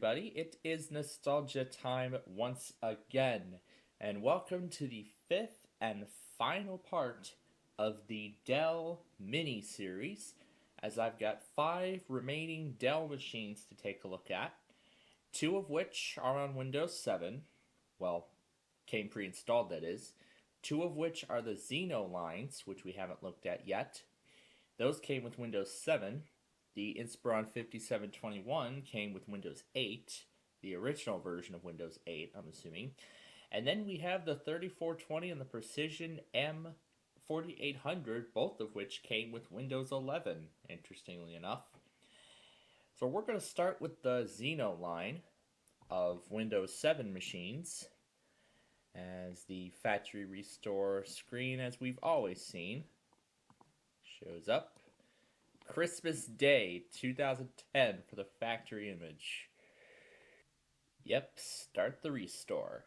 everybody. It is nostalgia time once again, and welcome to the fifth and final part of the Dell mini series. As I've got 5 remaining Dell machines to take a look at, 2 of which are on Windows 7. Well, came pre-installed, that is. 2 of which are the Xeno lines, which we haven't looked at yet. Those came with Windows 7. The Inspiron 5721 came with Windows 8, the original version of Windows 8, I'm assuming. And then we have the 3420 and the Precision M4800, both of which came with Windows 11, interestingly enough. So we're going to start with the Xeno line of Windows 7 machines, as the factory restore screen, as we've always seen, shows up. Christmas Day 2010 for the factory image. Yep, start the restore.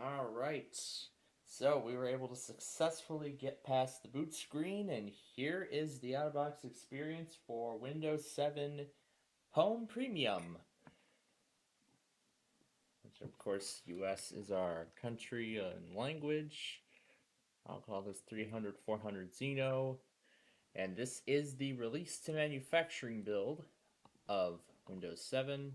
Alright, so we were able to successfully get past the boot screen, and here is the out-of-box experience for Windows 7 Home Premium. Which, of course, US is our country and language. I'll call this 300, 400 Xeno. And this is the release to manufacturing build of Windows 7.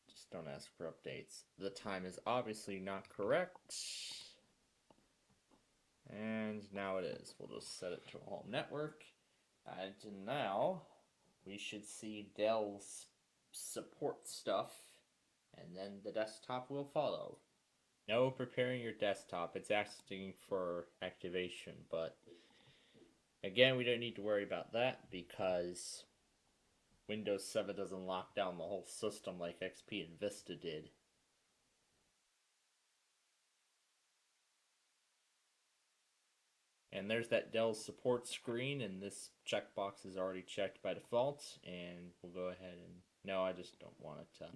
Just don't ask for updates. The time is obviously not correct. And now it is. We'll just set it to a home network. And now we should see Dell's support stuff, and then the desktop will follow. No preparing your desktop, it's asking for activation, but again, we don't need to worry about that because Windows 7 doesn't lock down the whole system like XP and Vista did. And there's that Dell support screen, and this checkbox is already checked by default, and we'll go ahead and... No, I just don't want it to...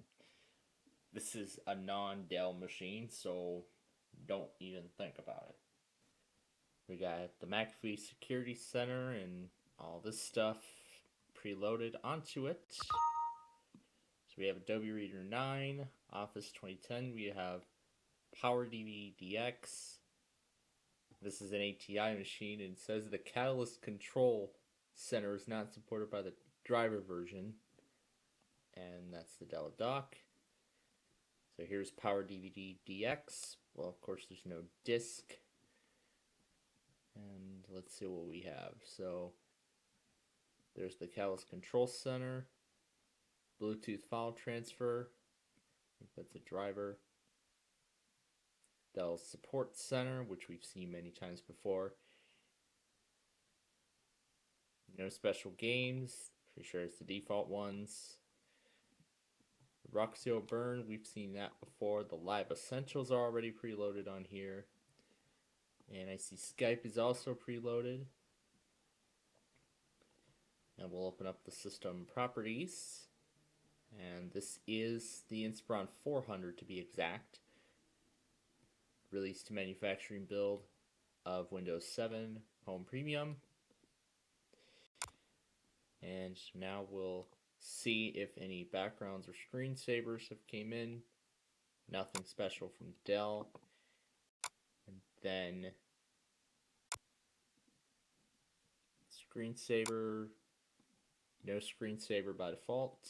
This is a non-Dell machine, so don't even think about it. We got the McAfee Security Center and all this stuff preloaded onto it. So we have Adobe Reader 9, Office 2010, we have PowerDB DX. This is an ATI machine, and it says the Catalyst Control Center is not supported by the driver version. And that's the Dell dock. So here's PowerDB DX. Well, of course, there's no disk. And let's see what we have. So there's the Catalyst Control Center, Bluetooth file transfer. I think that's a driver. Dell Support Center, which we've seen many times before. No special games. Pretty sure it's the default ones. Roxio Burn, we've seen that before. The Live Essentials are already preloaded on here. And I see Skype is also preloaded. And we'll open up the system properties. And this is the Inspiron 400 to be exact. Release to manufacturing build of Windows 7 Home Premium. And now we'll see if any backgrounds or screensavers have came in. Nothing special from Dell. And then screensaver, no screensaver by default.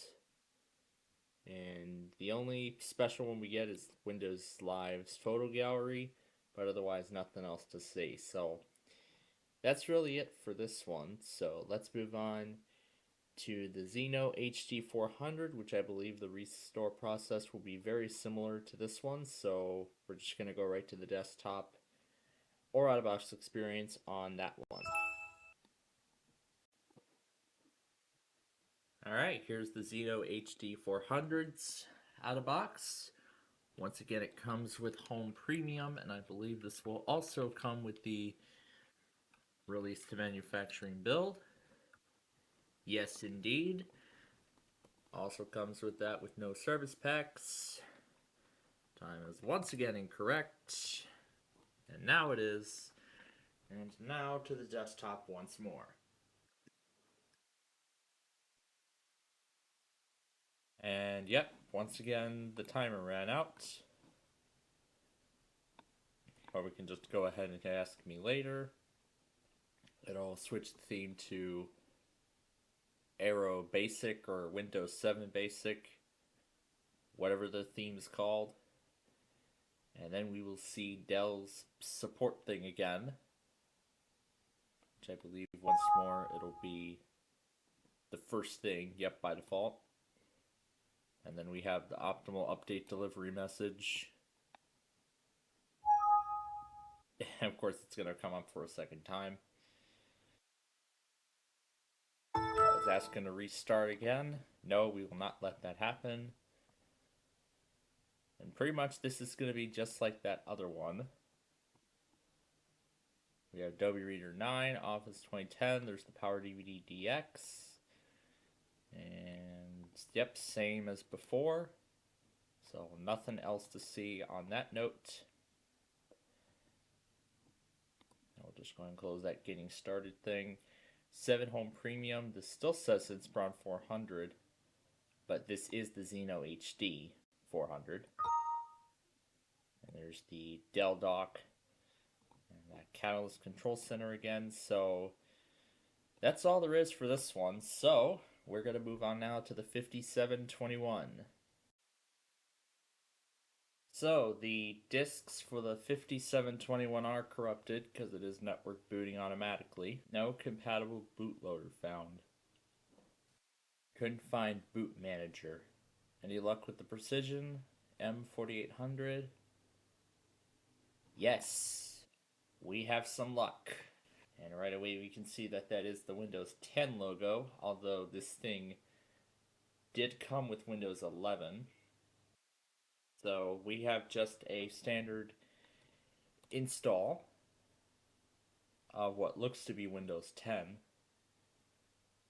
And the only special one we get is Windows Live's photo gallery, but otherwise nothing else to see. So that's really it for this one. So let's move on to the Xeno HD400, which I believe the restore process will be very similar to this one. So we're just going to go right to the desktop or out-of-box experience on that one. Alright, here's the Xeno HD400s out of box. Once again, it comes with Home Premium, and I believe this will also come with the release to manufacturing build. Yes, indeed. Also comes with that with no service packs. Time is once again incorrect. And now it is. And now to the desktop once more. And yep, once again, the timer ran out. Or we can just go ahead and ask me later. It'll switch the theme to Aero Basic or Windows 7 Basic, whatever the theme is called. And then we will see Dell's support thing again, which I believe once more it'll be the first thing, yep, by default. And then we have the optimal update delivery message. And of course it's going to come up for a second time. Is asking to restart again. No, we will not let that happen. And pretty much this is going to be just like that other one. We have Adobe Reader 9, Office 2010, there's the PowerDB DX. And yep, same as before. So nothing else to see on that note. We'll just go ahead and close that getting started thing. 7 Home Premium, this still says Inspiron 400, but this is the Xeno HD 400. And there's the Dell dock and that Catalyst Control Center again. So that's all there is for this one. So we're going to move on now to the 5721. So the disks for the 5721 are corrupted because it is network booting automatically. No compatible bootloader found. Couldn't find boot manager. Any luck with the precision? M4800? Yes, we have some luck. And right away we can see that that is the Windows 10 logo, although this thing did come with Windows 11. So we have just a standard install of what looks to be Windows 10.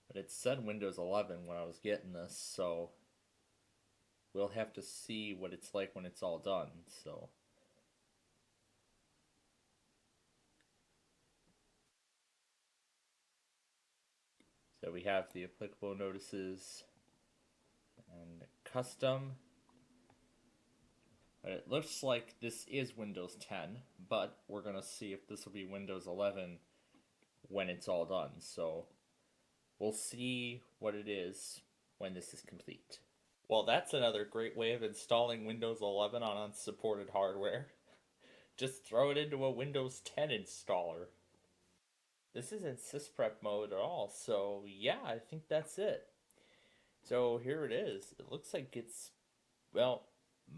But it said Windows 11 when I was getting this, so we'll have to see what it's like when it's all done. So we have the applicable notices and custom. But it looks like this is Windows 10, but we're going to see if this will be Windows 11 when it's all done. So we'll see what it is when this is complete. Well, that's another great way of installing Windows 11 on unsupported hardware. Just throw it into a Windows 10 installer. This isn't sysprep mode at all, so yeah, I think that's it. So here it is. It looks like it's, well,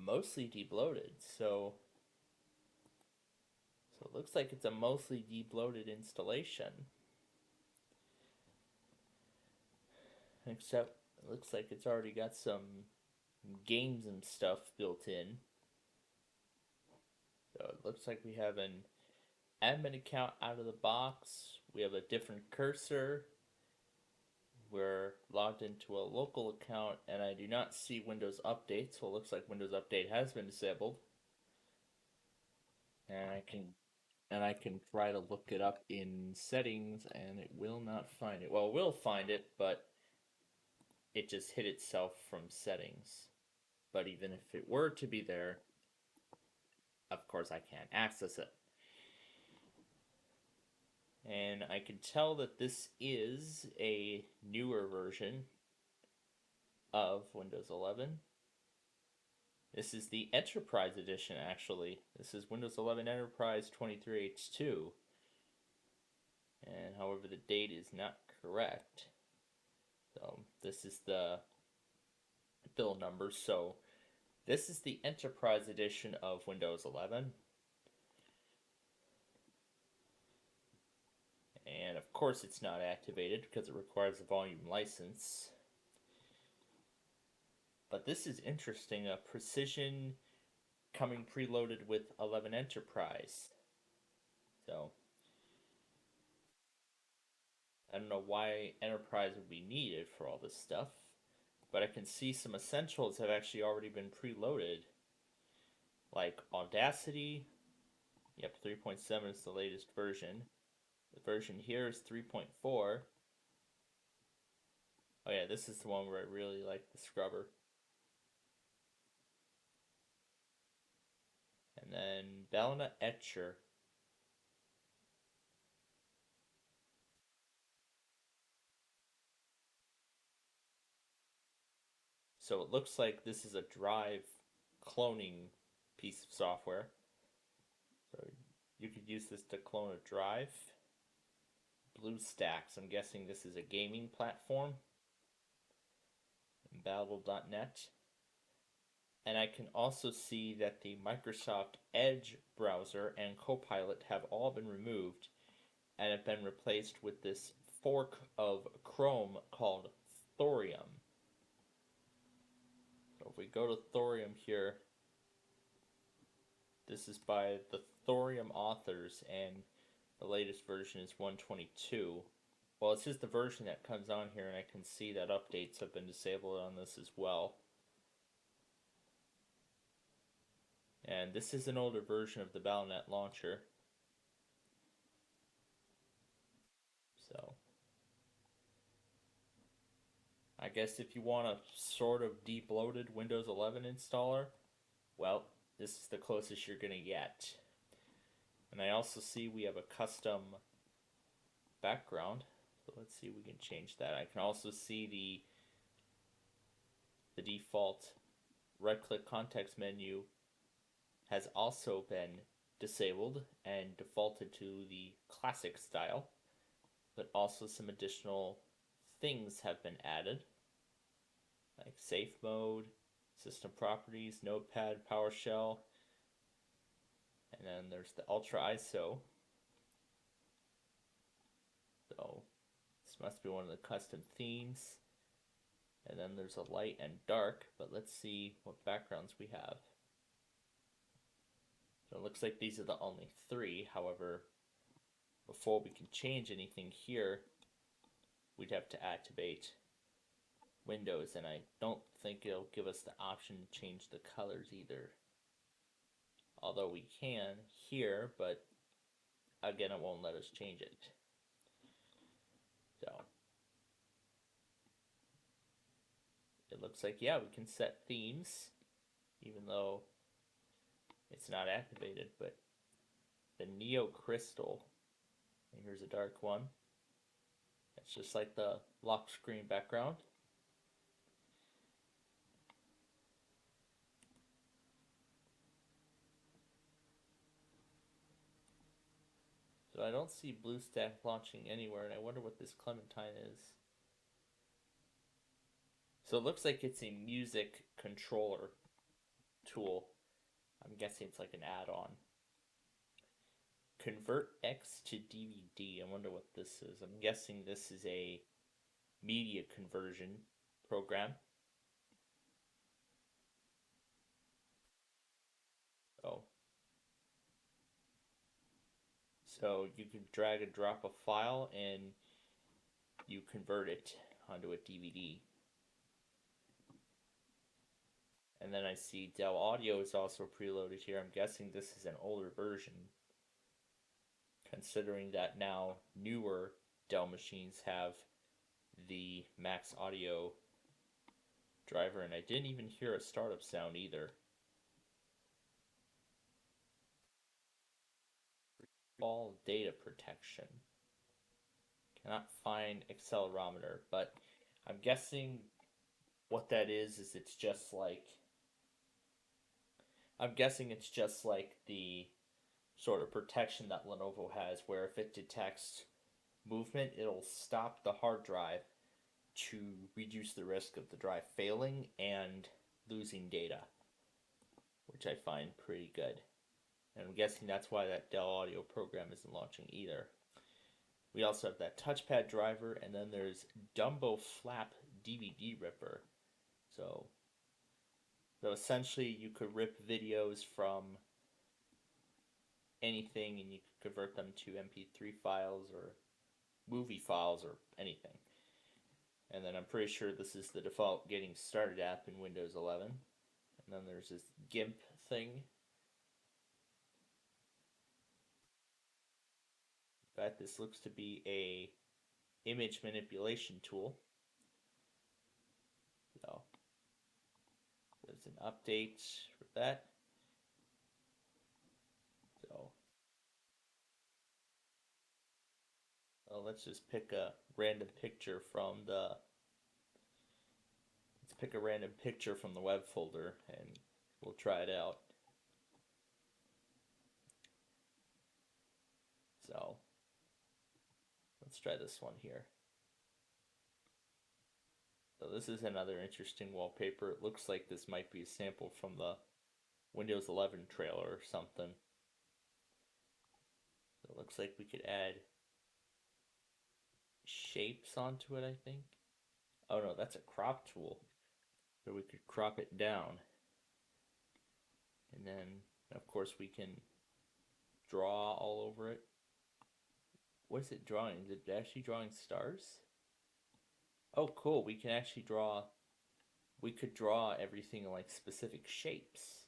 mostly debloated, so it looks like it's a mostly debloated installation. Except it looks like it's already got some games and stuff built in. So it looks like we have an admin account out of the box. We have a different cursor. We're logged into a local account, and I do not see Windows Update, so it looks like Windows Update has been disabled. And I can try to look it up in settings, and it will not find it. Well, it will find it, but it just hid itself from settings. But even if it were to be there, of course I can't access it. And I can tell that this is a newer version of Windows 11. This is the Enterprise Edition, actually. This is Windows 11 Enterprise 23H2. And however, the date is not correct. So this is the bill number. So this is the Enterprise Edition of Windows 11. And of course it's not activated because it requires a volume license. But this is interesting, a precision coming preloaded with 11 Enterprise. So I don't know why Enterprise would be needed for all this stuff, but I can see some essentials have actually already been preloaded, like Audacity. Yep, 3.7 is the latest version. The version here is 3.4. Oh yeah, this is the one where I really like the scrubber. And then Balena Etcher. So it looks like this is a drive cloning piece of software. So you could use this to clone a drive. BlueStacks, I'm guessing this is a gaming platform. Battle.net. And I can also see that the Microsoft Edge browser and Copilot have all been removed and have been replaced with this fork of Chrome called Thorium. So if we go to Thorium here, this is by the Thorium authors, and the latest version is 122. Well, it's just the version that comes on here, and I can see that updates have been disabled on this as well. And this is an older version of the Battle.net launcher. So I guess if you want a sort of deep loaded Windows 11 installer, well, this is the closest you're going to get. And I also see we have a custom background. So let's see if we can change that. I can also see the default right click context menu has also been disabled and defaulted to the classic style, but also some additional things have been added, like safe mode, system properties, notepad, PowerShell, and then there's the Ultra ISO. So this must be one of the custom themes. And then there's a light and dark, but let's see what backgrounds we have. So it looks like these are the only three. However, before we can change anything here, we'd have to activate Windows, and I don't think it'll give us the option to change the colors either. Although we can here, but again, it won't let us change it. So it looks like, yeah, we can set themes, even though it's not activated, but the Neo Crystal, and here's a dark one. It's just like the lock screen background. So I don't see BlueStack launching anywhere, and I wonder what this Clementine is. So it looks like it's a music controller tool. I'm guessing it's like an add-on. Convert X to DVD. I wonder what this is. I'm guessing this is a media conversion program. Oh. So you can drag and drop a file and you convert it onto a DVD. And then I see Dell Audio is also preloaded here. I'm guessing this is an older version, considering that now newer Dell machines have the Max Audio driver, and I didn't even hear a startup sound either. All data protection. Cannot find accelerometer, but I'm guessing what that is it's just like, I'm guessing it's just like the sort of protection that Lenovo has, where if it detects movement, it'll stop the hard drive to reduce the risk of the drive failing and losing data, which I find pretty good. And I'm guessing that's why that Dell Audio program isn't launching either. We also have that touchpad driver, and then there's Dumbo Flap DVD Ripper. So essentially you could rip videos from anything and you could convert them to MP3 files or movie files or anything. And then I'm pretty sure this is the default Getting Started app in Windows 11. And then there's this GIMP thing. In fact, this looks to be a image manipulation tool. So there's an update for that. So let's just pick a random picture from the web folder and we'll try it out. So let's try this one here. So this is another interesting wallpaper. It looks like this might be a sample from the Windows 11 trailer or something. So it looks like we could add shapes onto it, I think. Oh no, that's a crop tool. So we could crop it down. And then, of course, we can draw all over it. What is it drawing? Is it actually drawing stars? Oh, cool. We can actually draw, we could draw everything in like specific shapes.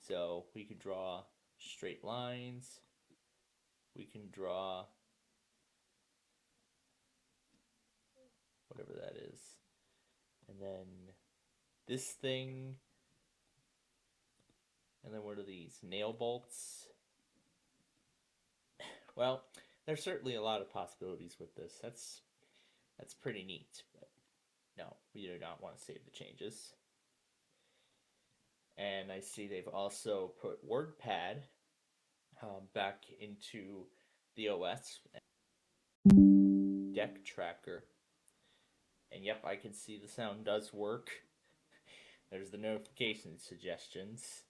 So we could draw straight lines. We can draw whatever that is. And then this thing. And then what are these? Nail bolts. Well, there's certainly a lot of possibilities with this. That's pretty neat. But no, we do not want to save the changes. And I see they've also put WordPad back into the OS deck tracker. And yep, I can see the sound does work. There's the notification suggestions.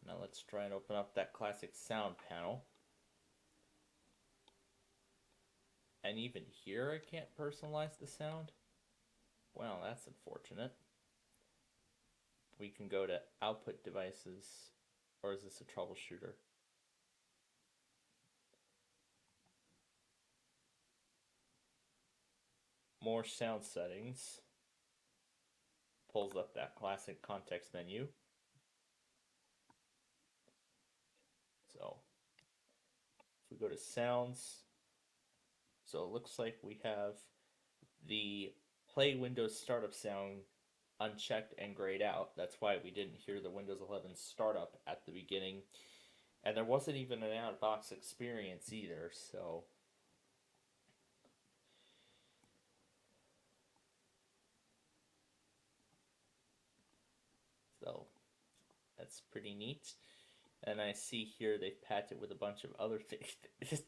Now let's try and open up that classic sound panel. And even here I can't personalize the sound. Well, that's unfortunate. We can go to output devices, or is this a troubleshooter? More sound settings. Pulls up that classic context menu. So if we go to sounds, so it looks like we have the play Windows startup sound unchecked and grayed out. That's why we didn't hear the Windows 11 startup at the beginning. And there wasn't even an out-of-box experience either, so that's pretty neat. And I see here they've patched it with a bunch of other things.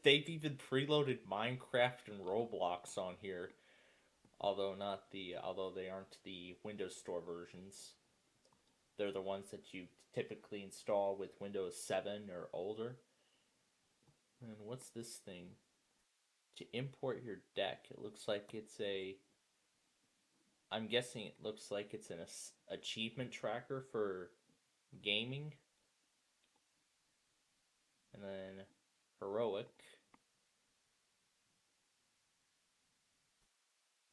They've even preloaded Minecraft and Roblox on here, although they aren't the Windows Store versions. They're the ones that you typically install with Windows 7 or older. And what's this thing? To import your deck, it looks like it's a. I'm guessing it looks like it's an achievement tracker for gaming. And then heroic.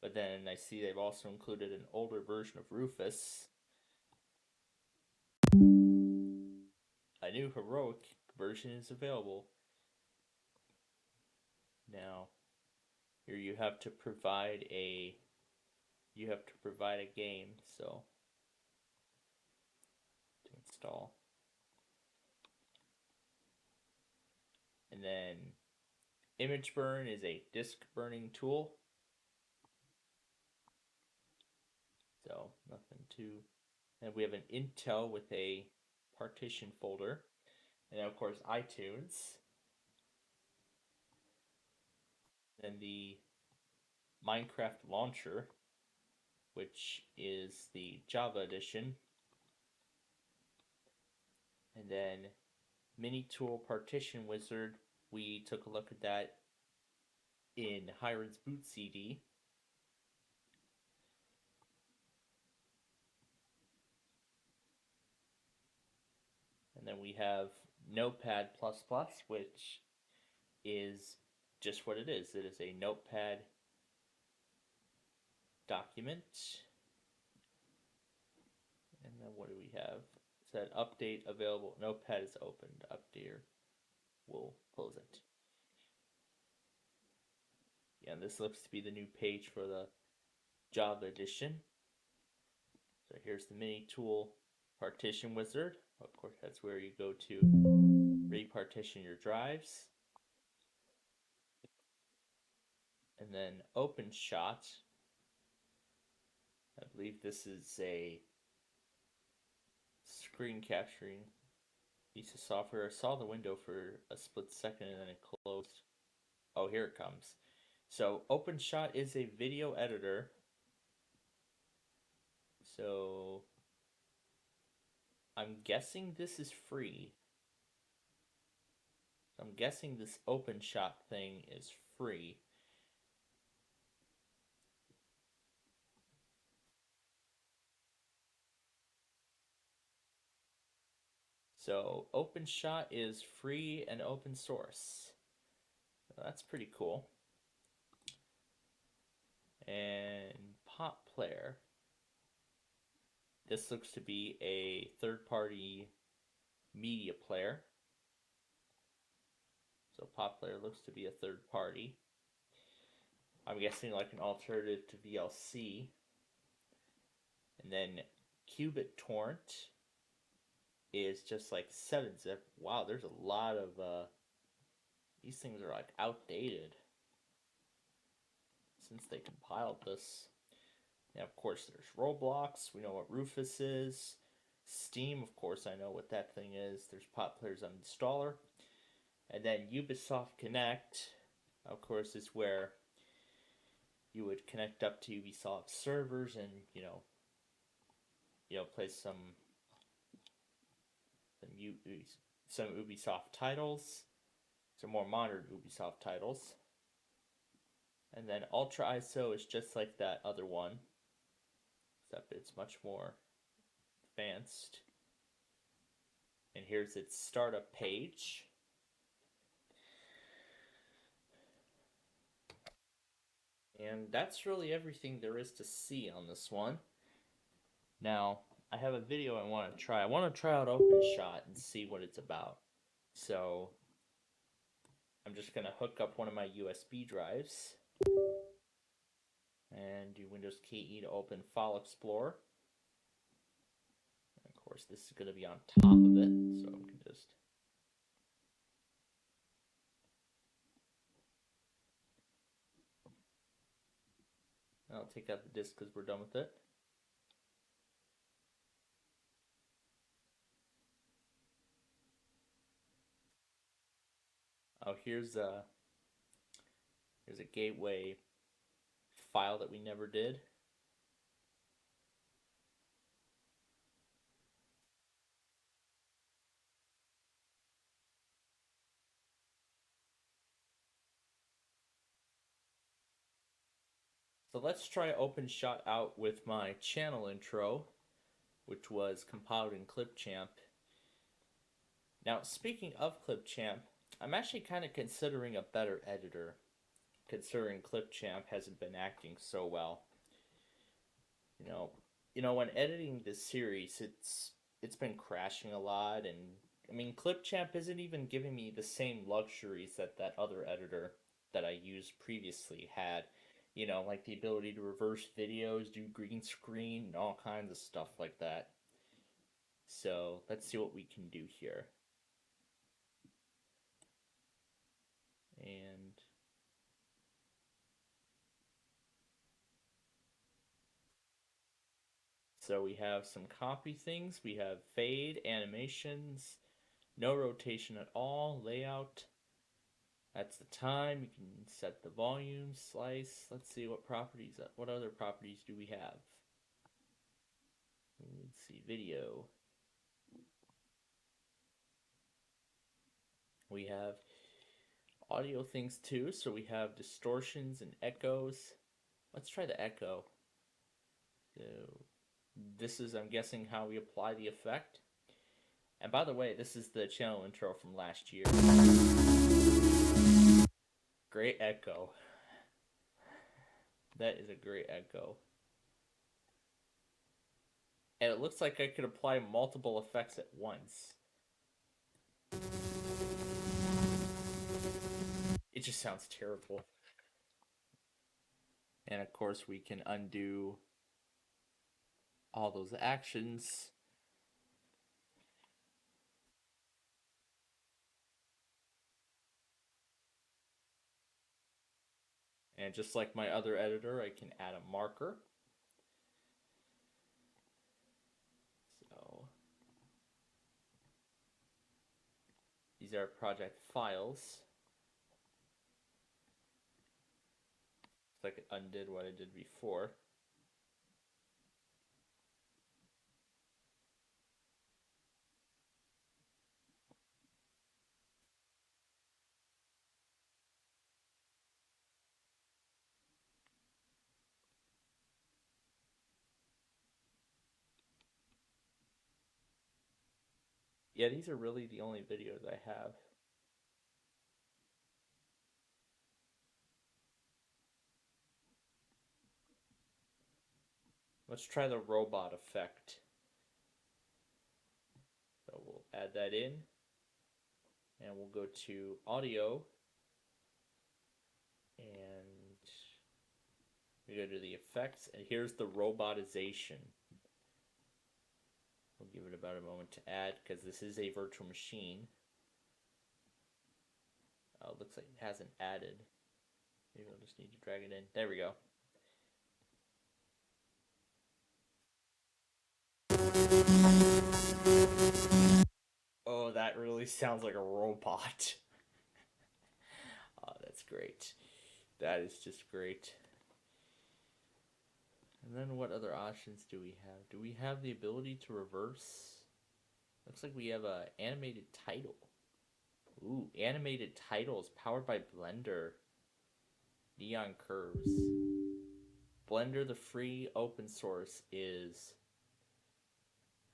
But then I see they've also included an older version of Rufus. A new heroic version is available. Now, here you have to provide a game, so to install. And then image burn is a disk burning tool. So nothing too. And we have an Intel with a partition folder. And then of course iTunes. Then the Minecraft launcher, which is the Java edition. And then Mini Tool Partition Wizard. We took a look at that in Hiron's Boot CD. And then we have Notepad++, which is just what it is. It is a Notepad document. And then what do we have? It said update available. Notepad is opened. Updater. We'll close it. Yeah, this looks to be the new page for the Java edition. So here's the mini tool partition wizard. Of course, that's where you go to repartition your drives. And then OpenShot. I believe this is a screen capturing piece of software. I saw the window for a split second and then it closed. Oh, here it comes. So OpenShot is a video editor. So I'm guessing this is free. I'm guessing this OpenShot thing is free. So OpenShot is free and open source. That's pretty cool. And Pop Player. This looks to be a third-party media player. So Pop Player looks to be a third party. I'm guessing like an alternative to VLC. And then Qubit Torrent is just like 7-zip. Wow, there's a lot of these things are like outdated since they compiled this. Now, of course, there's Roblox. We know what Rufus is. Steam, of course, I know what that thing is. There's Pot Players Uninstaller. And then Ubisoft Connect, of course, is where you would connect up to Ubisoft servers and play some some Ubisoft titles, some more modern Ubisoft titles. And then Ultra ISO is just like that other one, except it's much more advanced. And here's its startup page. And that's really everything there is to see on this one. Now, I have a video I want to try. I want to try out OpenShot and see what it's about. So, I'm just going to hook up one of my USB drives and do Windows key E to open File Explorer. And of course, this is going to be on top of it, so I can just... I'll take out the disk because we're done with it. Oh, here's a gateway file that we never did. So let's try OpenShot out with my channel intro, which was compiled in Clipchamp. Now, speaking of Clipchamp, I'm actually kind of considering a better editor, considering Clipchamp hasn't been acting so well. When editing this series, it's been crashing a lot, and I mean, Clipchamp isn't even giving me the same luxuries that other editor that I used previously had. Like the ability to reverse videos, do green screen, and all kinds of stuff like that. So let's see what we can do here. And so we have some copy things. We have fade, animations, no rotation at all, layout. That's the time. You can set the volume, slice. Let's see what other properties do we have? Let's see, video. We have audio things too, so we have distortions and echoes. Let's try the echo. So this is, I'm guessing, how we apply the effect. And by the way, this is the channel intro from last year. Great echo. That is a great echo. And it looks like I could apply multiple effects at once. It just sounds terrible. And of course, we can undo all those actions. And just like my other editor, I can add a marker. So these are project files. Looks like it undid what I did before. Yeah, these are really the only videos I have. Let's try the robot effect. So we'll add that in. And we'll go to audio. And we go to the effects. And here's the robotization. We'll give it about a moment to add because this is a virtual machine. Oh, it looks like it hasn't added. Maybe I'll just need to drag it in. There we go. actually sounds like a robot. Oh, that's great. That is just great. And then what other options do we have? Do we have the ability to reverse? Looks like we have a animated title. Ooh, animated titles powered by Blender. Neon curves. Blender, the free open source, is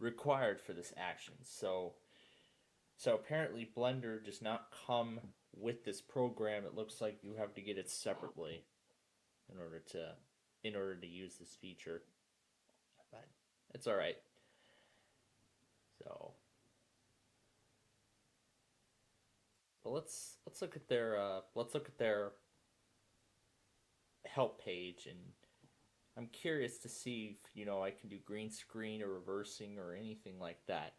required for this action. So apparently Blender does not come with this program. It looks like you have to get it separately in order to use this feature. But it's all right. So, but let's look at their help page, and I'm curious to see if I can do green screen or reversing or anything like that.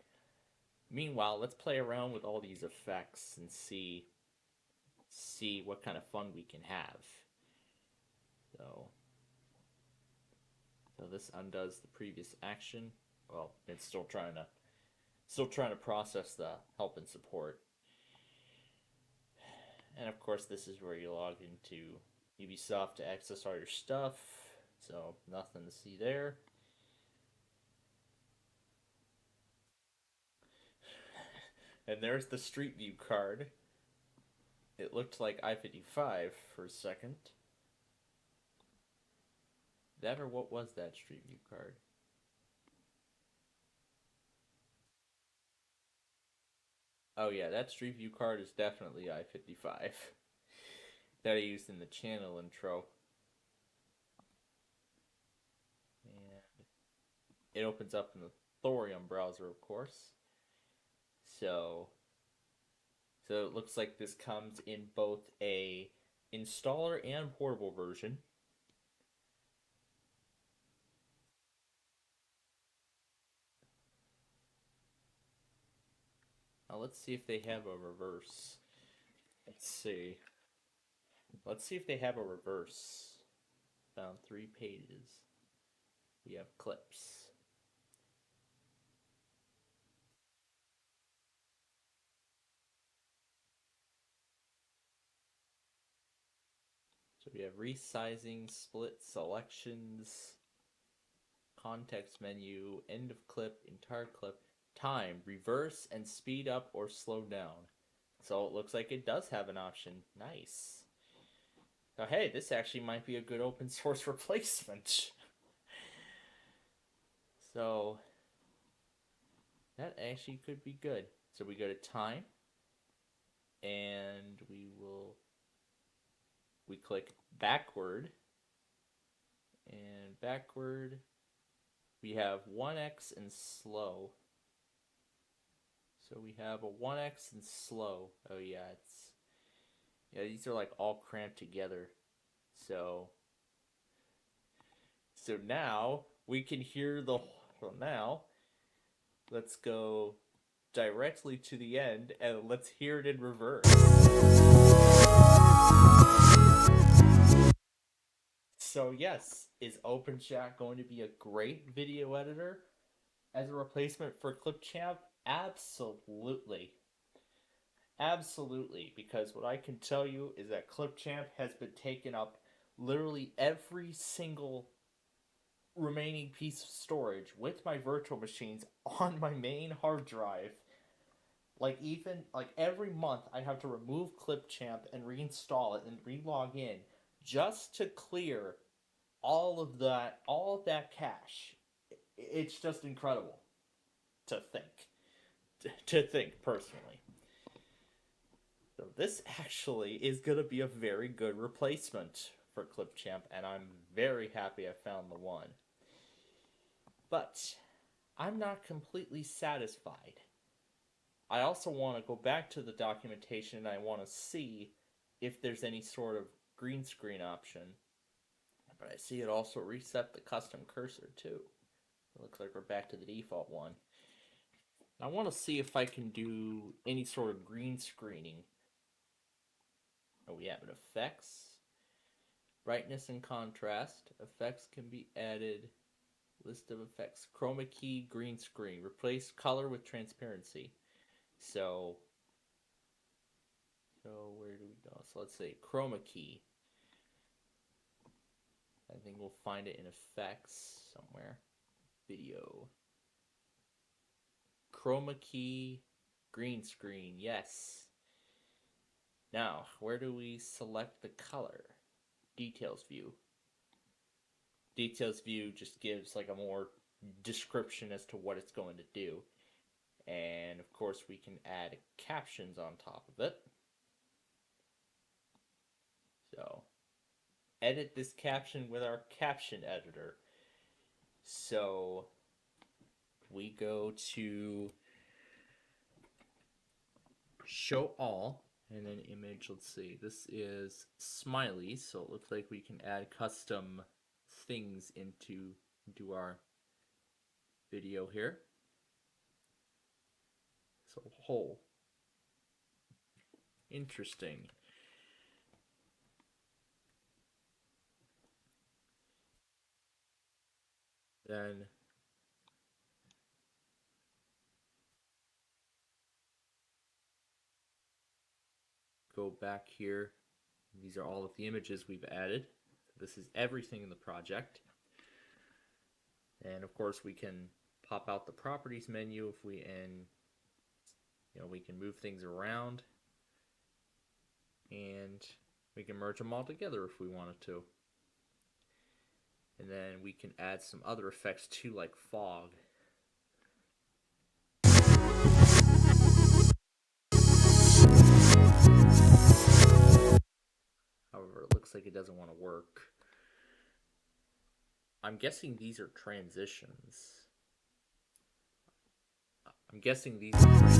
Meanwhile, let's play around with all these effects and see what kind of fun we can have. So, so this undoes the previous action. Well, it's still trying to process the help and support. And of course, this is where you log into Ubisoft to access all your stuff. So nothing to see there. And there's the Street View card. It looked like I-55 for a second. That, or what was that Street View card? Oh yeah, that Street View card is definitely I-55 that I used in the channel intro. And it opens up in the Thorium browser, of course. So it looks like this comes in both a installer and portable version. Now let's see if they have a reverse. Let's see. Let's see if they have a reverse. Found 3 pages. We have clips. So we have resizing, split selections, context menu, end of clip, entire clip, time, reverse and speed up or slow down. So it looks like it does have an option. Nice. So hey, this actually might be a good open source replacement. So that actually could be good. So we go to time, and we click backward, and backward we have 1x and slow. So we have a 1x and slow. Oh yeah, these are like all cramped together. So now we can hear the well, now let's go directly to the end and let's hear it in reverse. So yes, is OpenChat going to be a great video editor as a replacement for Clipchamp? Absolutely. Absolutely, because what I can tell you is that Clipchamp has been taking up literally every single remaining piece of storage with my virtual machines on my main hard drive. Like every month I have to remove Clipchamp and reinstall it and re-log in just to clear all of that cache. It's just incredible to think personally. So this actually is going to be a very good replacement for Clipchamp, and I'm very happy I found the one. But I'm not completely satisfied. I also want to go back to the documentation and I want to see if there's any sort of green screen option. But I see it also reset the custom cursor too. It looks like we're back to the default one. I want to see if I can do any sort of green screening. Oh, we have an effects, brightness and contrast. Effects can be added. List of effects. Chroma key, green screen. Replace color with transparency. So So where do we go? So let's say chroma key. I think we'll find it in effects somewhere. Video. Chroma key, green screen, yes. Now, where do we select the color? Details view. Details view just gives like a more description as to what it's going to do. And of course we can add captions on top of it. So, edit this caption with our caption editor. So, we go to show all, and then image, let's see, this is smiley, so it looks like we can add custom things into our video here. So whole. Interesting. Then go back here. These are all of the images we've added. This is everything in the project. And of course we can pop out the properties menu if we we can move things around, and we can merge them all together if we wanted to. And then we can add some other effects too, like fog. However, it looks like it doesn't want to work. I'm guessing these are transitions. I'm guessing these are transitions.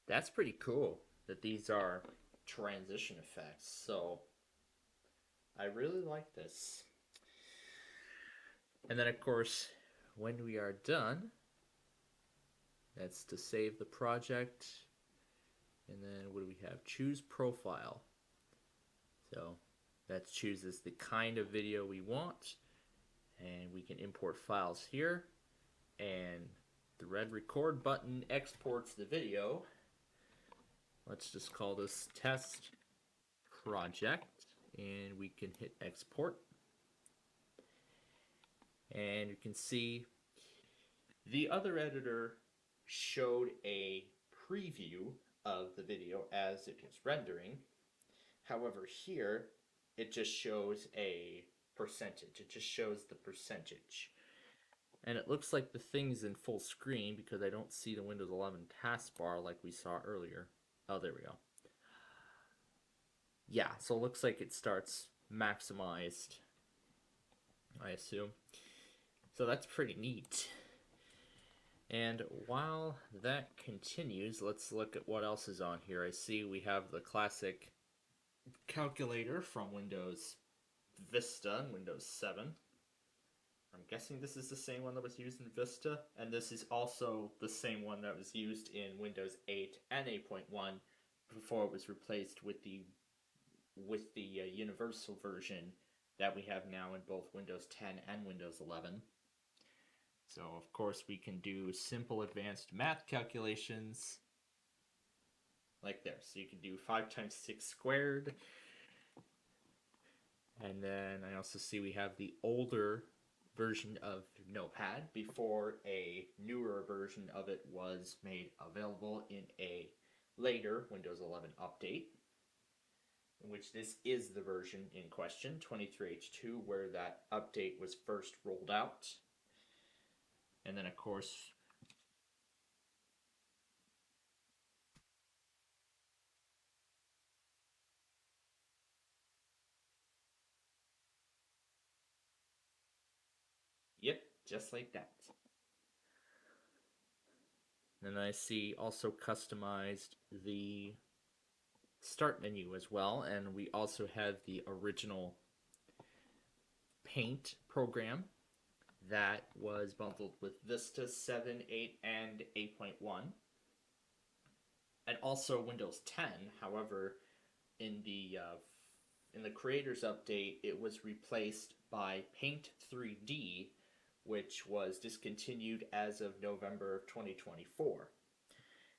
That's pretty cool that these are transition effects. So I really like this. And then of course, when we are done, that's to save the project. And then what do we have? Choose profile. So that chooses the kind of video we want, and we can import files here, and the red record button exports the video. Let's just call this test project, and we can hit export. And you can see the other editor showed a preview of the video as it is rendering. However, here it just shows a percentage. It just shows the percentage. And it looks like the thing's in full screen because I don't see the Windows 11 taskbar like we saw earlier. Oh, there we go. Yeah, so it looks like it starts maximized, I assume. So that's pretty neat. And while that continues, let's look at what else is on here. I see we have the classic calculator from Windows Vista and Windows 7. I'm guessing this is the same one that was used in Vista, and this is also the same one that was used in Windows 8 and 8.1 before it was replaced with the universal version that we have now in both Windows 10 and Windows 11. So of course we can do simple advanced math calculations like there. So you can do 5 times 6 squared. And then I also see we have the older version of Notepad before a newer version of it was made available in a later Windows 11 update, in which this is the version in question, 23H2, where that update was first rolled out. And then, of course, yep, just like that. And I see also customized the start menu as well, and we also have the original Paint program that was bundled with Vista 7, 8, and 8.1, and also Windows 10. However, in the creators update, it was replaced by Paint 3D, which was discontinued as of November of 2024.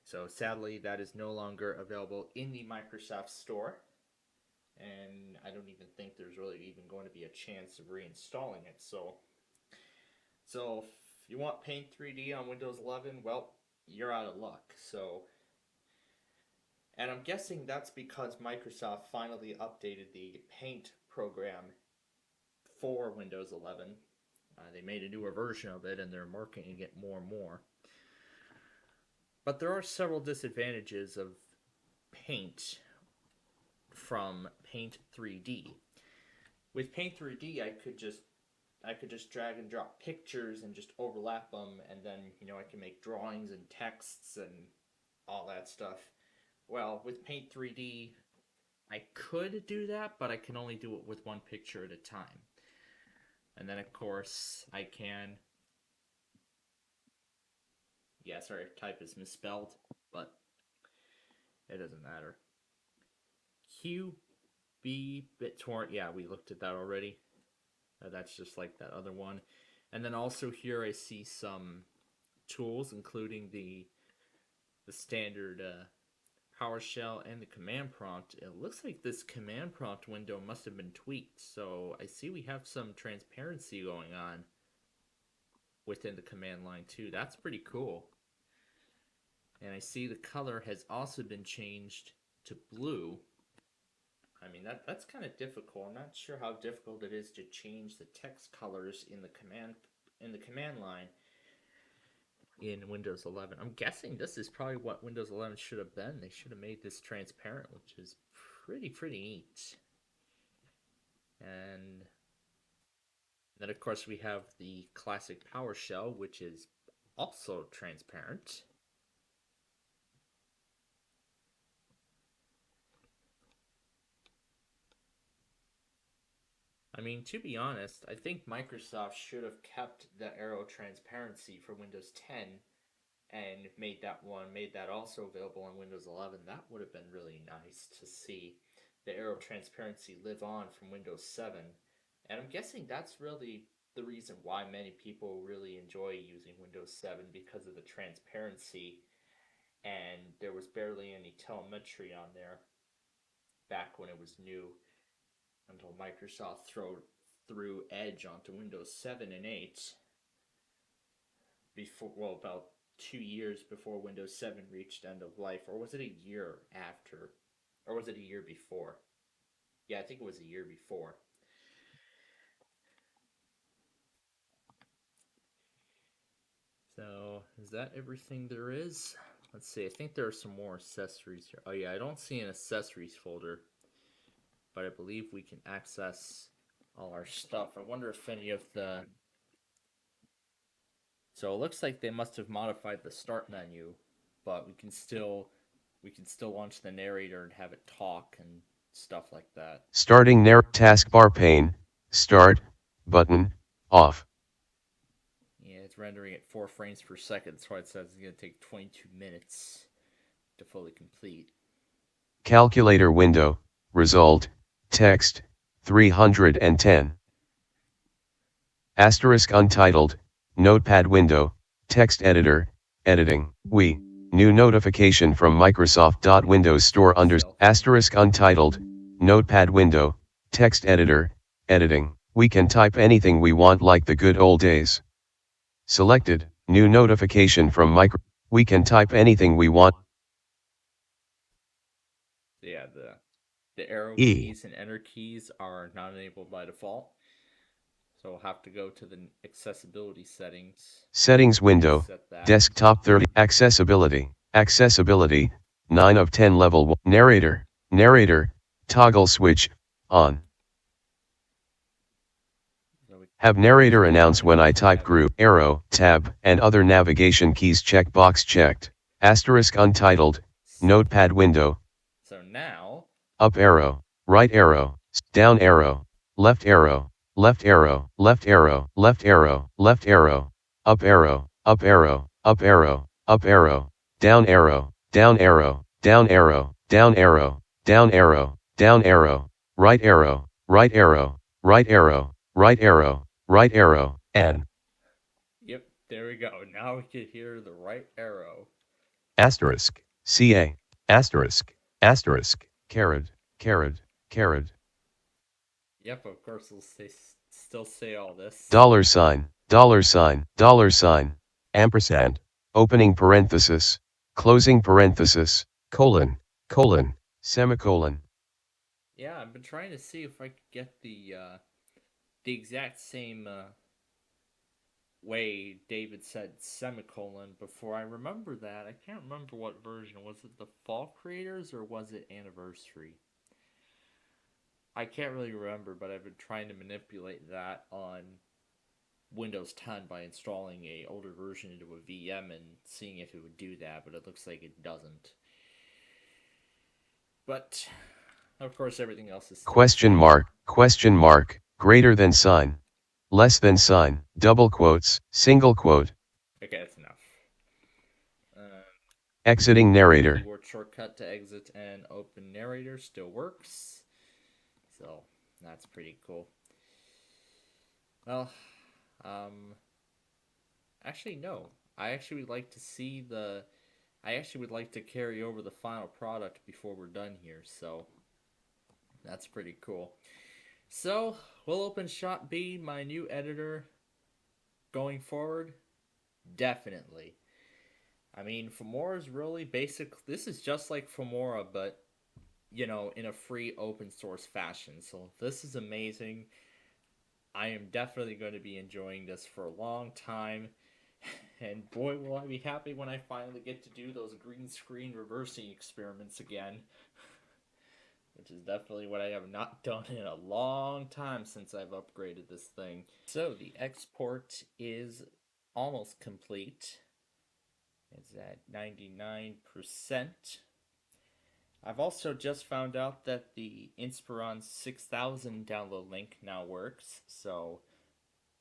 So sadly, that is no longer available in the Microsoft Store, and I don't even think there's really even going to be a chance of reinstalling it. So if you want Paint 3D on Windows 11, well, you're out of luck. And I'm guessing that's because Microsoft finally updated the Paint program for Windows 11. They made a newer version of it, and they're marketing it more and more. But there are several disadvantages of Paint from Paint 3D. With Paint 3D, I could just drag and drop pictures and just overlap them, and then I can make drawings and texts and all that stuff. Well, with Paint 3D, I could do that, but I can only do it with one picture at a time. And then, of course, I can... Yeah, sorry, type is misspelled, but it doesn't matter. QB BitTorrent, yeah, we looked at that already. That's just like that other one. And then also here I see some tools, including the standard PowerShell and the command prompt. It looks like this command prompt window must have been tweaked. So I see we have some transparency going on within the command line too. That's pretty cool. And I see the color has also been changed to blue. I mean, that's kind of difficult. I'm not sure how difficult it is to change the text colors in the command line in Windows 11. I'm guessing this is probably what Windows 11 should have been. They should have made this transparent, which is pretty neat. And then, of course, we have the classic PowerShell, which is also transparent. I mean, to be honest, I think Microsoft should have kept the arrow transparency for Windows 10 and made that also available on Windows 11. That would have been really nice to see the arrow transparency live on from Windows 7. And I'm guessing that's really the reason why many people really enjoy using Windows 7, because of the transparency, and there was barely any telemetry on there back when it was new, until Microsoft threw Edge onto Windows 7 and 8 about 2 years before Windows 7 reached end of life. Or was it a year after? Or was it a year before? Yeah, I think it was a year before. So, is that everything there is? Let's see, I think there are some more accessories here. Oh yeah, I don't see an accessories folder, but I believe we can access all our stuff. I wonder if any of the... So it looks like they must have modified the start menu, but we can still launch the narrator and have it talk and stuff like that. Starting taskbar pane, start, button, off. Yeah, it's rendering at 4 frames per second. That's why it says it's going to take 22 minutes to fully complete. Calculator window, result, text, 310. Asterisk untitled, notepad window, text editor, editing, new notification from Microsoft. Windows Store asterisk untitled, notepad window, text editor, editing, we can type anything we want like the good old days. Selected, new notification from we can type anything we want. Yeah, the arrow keys and enter keys are not enabled by default. So we'll have to go to the accessibility settings. Settings window, desktop 30, accessibility, 9 of 10 level 1, narrator, toggle switch, on. Have narrator announce when I type group, arrow, tab, and other navigation keys checkbox checked, asterisk untitled, notepad window. So now, up arrow, right arrow, down arrow, left arrow, left arrow, left arrow, left arrow, left arrow, up arrow, up arrow, up arrow, up arrow, down arrow, down arrow, down arrow, down arrow, down arrow, down arrow, right arrow, right arrow, right arrow, right arrow, right arrow, and There we go. Now we can hear the right arrow. Asterisk. CA. Asterisk. Asterisk. Caret. Caret. Caret. Yep, of course we'll still say all this. Dollar sign. Dollar sign. Dollar sign. Ampersand. Opening parenthesis. Closing parenthesis. Colon. Colon. Semicolon. Yeah, I've been trying to see if I could get the exact same way David said semicolon before. I remember that. I can't remember what version. Was it the Fall Creators or was it Anniversary? I can't really remember, but I've been trying to manipulate that on Windows 10 by installing a older version into a VM and seeing if it would do that, but it looks like it doesn't. But of course everything else is still the Question same. mark. Question mark. Greater than sign. Less than sign. Double quotes. Single quote. Okay, that's enough. Uh, Exiting narrator. Keyboard shortcut to exit and open narrator still works. So that's pretty cool. Well, um, actually no. I actually would like to see the. I actually would like to carry over the final product before we're done here. So that's pretty cool. So we'll open Shot B, my new editor, going forward. Definitely. I mean, Fomora is really basic. This is just like Fomora, but in a free open source fashion. So this is amazing. I am definitely going to be enjoying this for a long time. And boy, will I be happy when I finally get to do those green screen reversing experiments again. Which is definitely what I have not done in a long time since I've upgraded this thing. So the export is almost complete. It's at 99%. I've also just found out that the Inspiron 6000 download link now works, so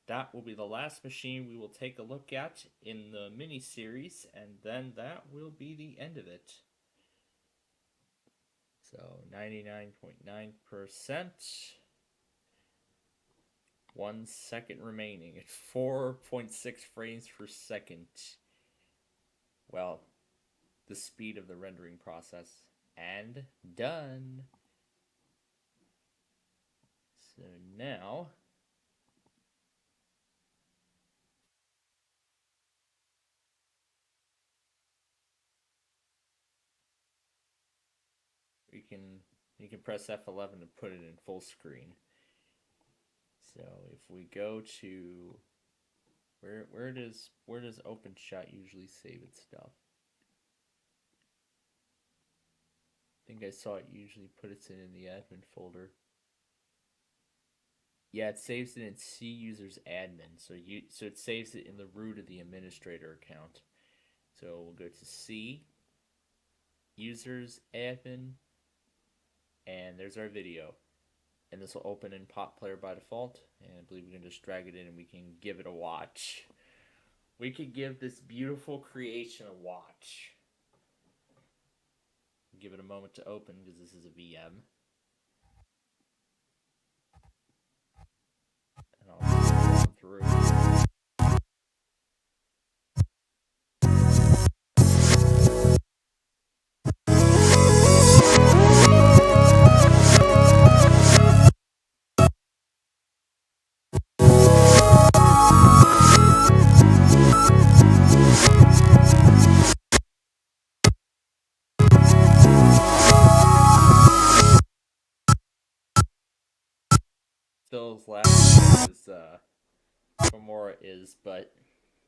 that will be the last machine we will take a look at in the mini series, and then that will be the end of it. So 99.9%. 1 second remaining at 4.6 frames per second. Well, the speed of the rendering process. And done. So now we can you can press F11 to put it in full screen. So if we go to where does OpenShot usually save its stuff? I think I saw it usually put it in the admin folder. Yeah, it saves it in C users admin. So it saves it in the root of the administrator account. So we'll go to C users admin, and there's our video. And this will open in Pop Player by default. And I believe we can just drag it in and we can give it a watch. We could give this beautiful creation a watch. Give it a moment to open because this is a VM. And I'll scroll on through. Still as loud as Fomora is, but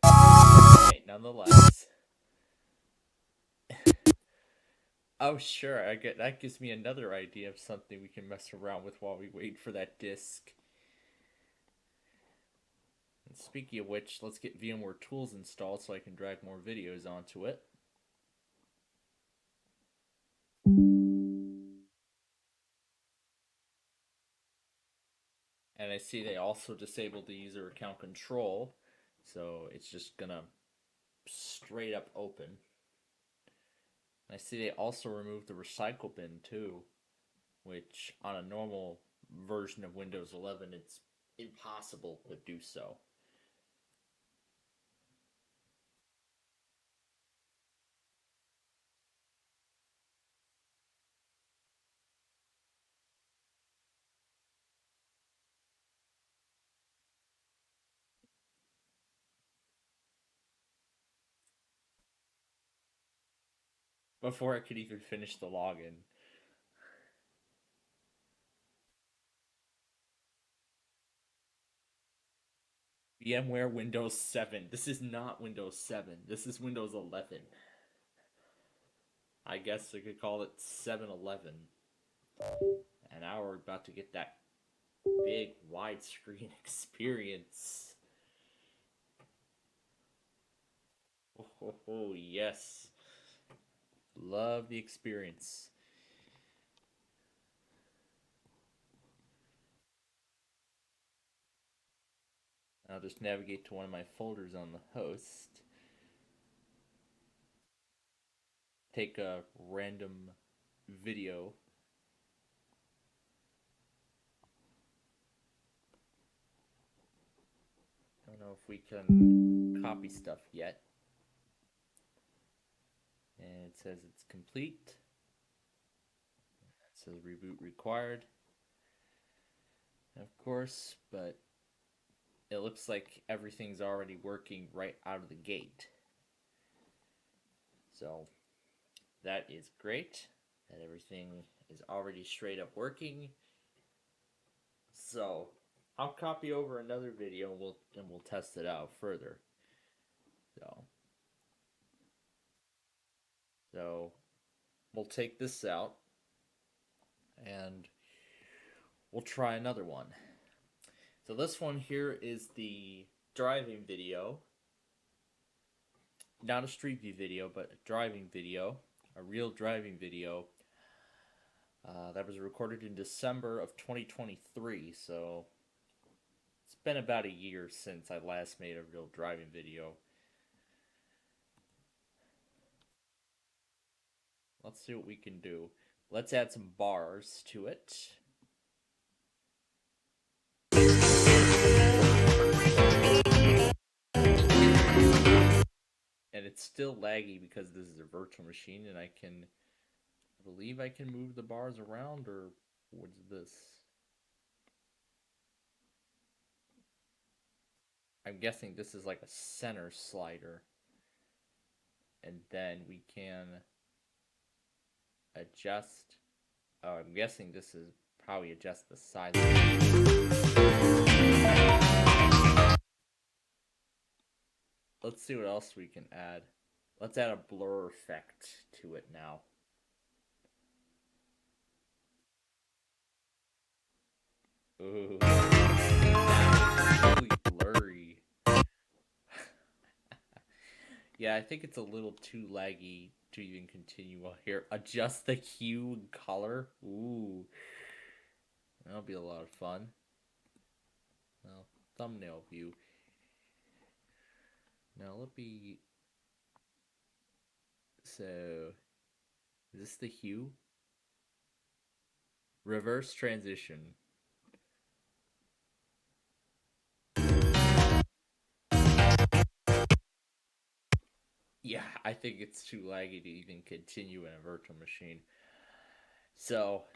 hey, nonetheless. Oh sure, that gives me another idea of something we can mess around with while we wait for that disk. And speaking of which, let's get VMware Tools installed so I can drag more videos onto it. And I see they also disabled the user account control, so it's just gonna straight up open. And I see they also removed the recycle bin too, which on a normal version of Windows 11 it's impossible to do so. before I could even finish the login. VMware Windows 7. This is not Windows 7. This is Windows 11. I guess we could call it 711. And now we're about to get that big widescreen experience. Oh, yes. Love the experience. I'll just navigate to one of my folders on the host. Take a random video. I don't know if we can copy stuff yet. And it says it's complete. It says reboot required. Of course, but it looks like everything's already working right out of the gate. So that is great, that everything is already straight up working. So I'll copy over another video and we'll test it out further. So we'll take this out and we'll try another one. So this one here is the driving video. Not a Street View video, but a driving video. A real driving video. That was recorded in December of 2023, so it's been about a year since I last made a real driving video. Let's see what we can do. Let's add some bars to it. And it's still laggy because this is a virtual machine and I believe I can move the bars around, or what's this? I'm guessing this is like a center slider. And then we can adjust. Oh, I'm guessing this is probably adjust the size. Let's see what else we can add. Let's add a blur effect to it now. Ooh, that's really blurry. Yeah, I think it's a little too laggy to even continue here. Adjust the hue and color. Ooh, that'll be a lot of fun. Well, thumbnail view. Now let me. So, is this the hue? Reverse transition. Yeah, I think it's too laggy to even continue in a virtual machine. So,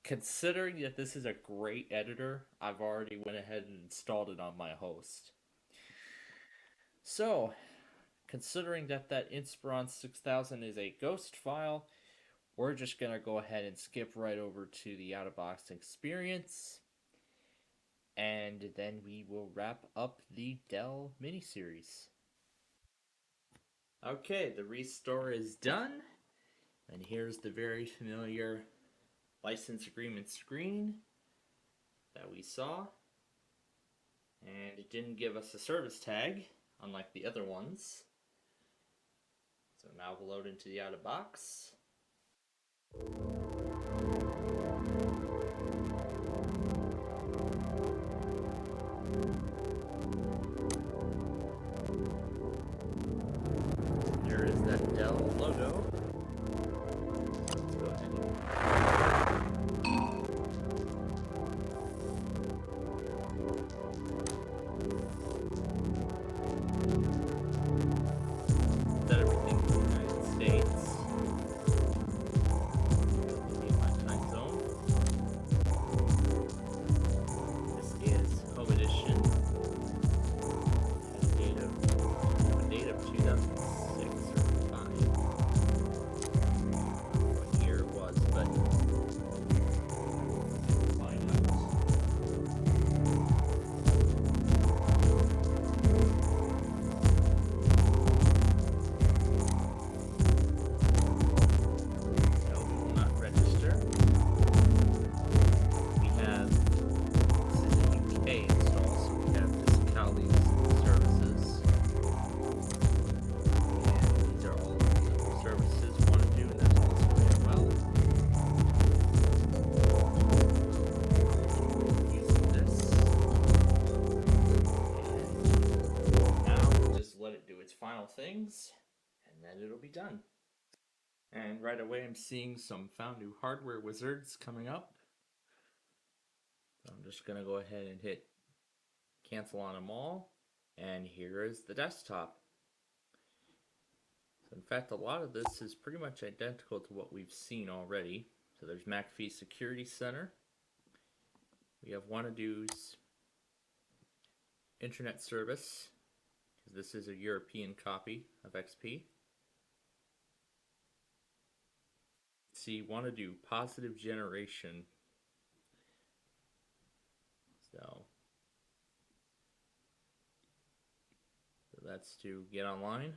considering that this is a great editor, I've already went ahead and installed it on my host. So, considering that Inspiron 6000 is a ghost file, we're just going to go ahead and skip right over to the out-of-box experience. And then we will wrap up the Dell miniseries. Okay, the restore is done. And here's the very familiar license agreement screen that we saw. And it didn't give us a service tag, unlike the other ones. So now we'll load into the out-of-box. There is that Dell logo. Let's go ahead and set everything in the United States. final things, and then it'll be done. And right away, I'm seeing some found new hardware wizards coming up. So I'm just going to go ahead and hit cancel on them all. And here is the desktop. So in fact, a lot of this is pretty much identical to what we've seen already. So there's McAfee Security Center. We have Wanado's internet service, because this is a European copy of XP. See, Wanadu positive generation. So that's to get online.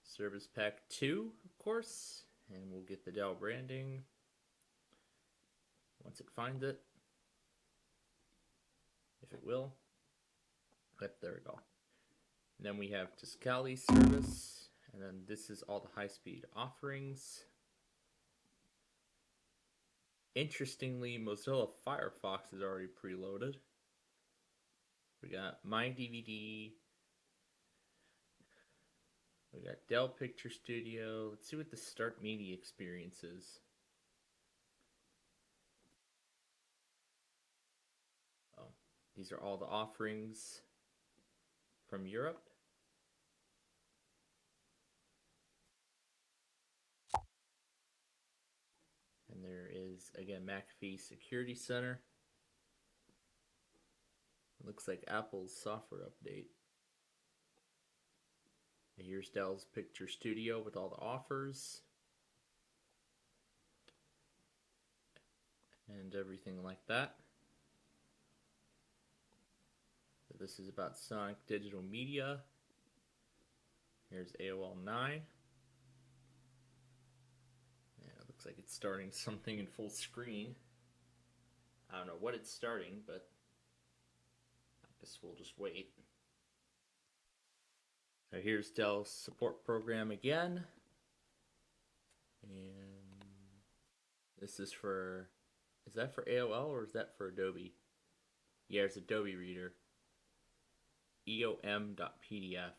Service Pack 2, of course, and we'll get the Dell branding once it finds it. If it will. Yep, there we go. And then we have Tiscali service, and then this is all the high-speed offerings. Interestingly, Mozilla Firefox is already preloaded. We got My DVD. We got Dell Picture Studio. Let's see what the Start Media experience is. Oh, these are all the offerings from Europe. And there is, again, McAfee Security Center. It looks like Apple's software update. And here's Dell's Picture Studio with all the offers. And everything like that. So this is about Sonic Digital Media. Here's AOL 9. Yeah, it looks like it's starting something in full screen. I don't know what it's starting, but I guess we'll just wait. So here's Dell's support program again. And this is for, is that for AOL or is that for Adobe? Yeah, it's Adobe Reader. eom.pdf.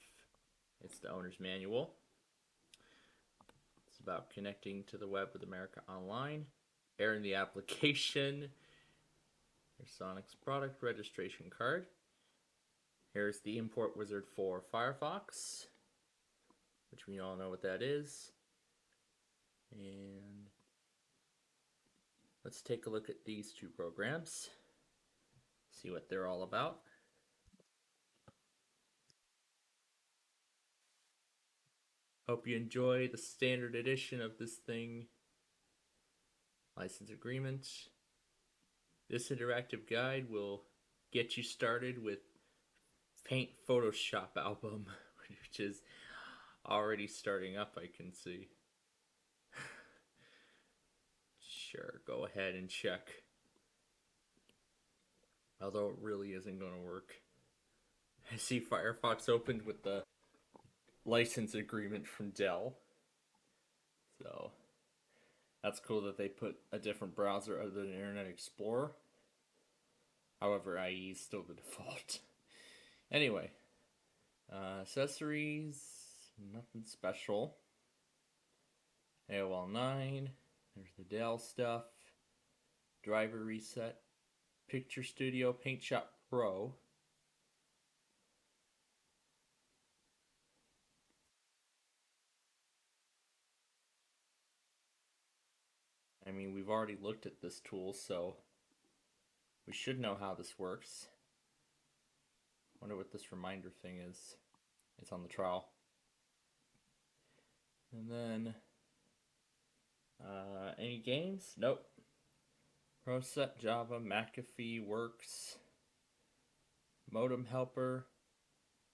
It's the owner's manual. It's about connecting to the web with America Online. Airing the application. Here's Sonic's product registration card. Here's the import wizard for Firefox, which we all know what that is. And let's take a look at these two programs, see what they're all about. Hope you enjoy the standard edition of this thing. License agreement. This interactive guide will get you started with Paint Photoshop album, which is already starting up, I can see. Sure, go ahead and check. Although it really isn't going to work. I see Firefox opened with the license agreement from Dell. So that's cool that they put a different browser other than Internet Explorer. However, IE is still the default. Anyway, accessories, nothing special. AOL 9, there's the Dell stuff. Driver reset. Picture Studio Paint Shop Pro. I mean, we've already looked at this tool, so we should know how this works. Wonder what this reminder thing is. It's on the trial. And then, any games? Nope. ProSet, Java, McAfee, Works, Modem Helper,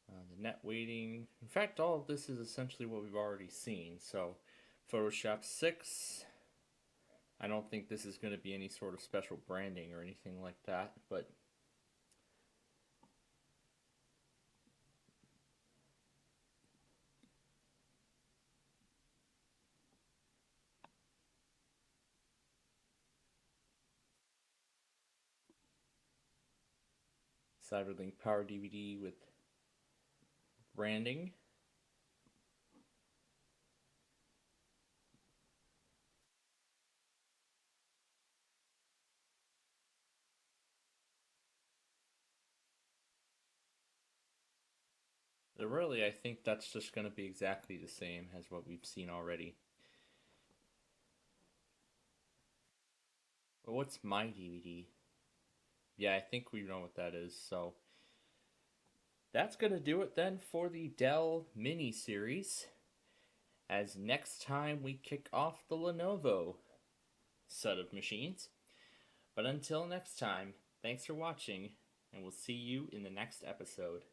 the net waiting. In fact, all of this is essentially what we've already seen. So, Photoshop 6. I don't think this is going to be any sort of special branding or anything like that, but Cyberlink Power DVD with branding. Really, I think that's just going to be exactly the same as what we've seen already. But what's my DVD? Yeah, I think we know what that is. So that's going to do it then for the Dell mini series. As next time we kick off the Lenovo set of machines. But until next time, thanks for watching, and we'll see you in the next episode.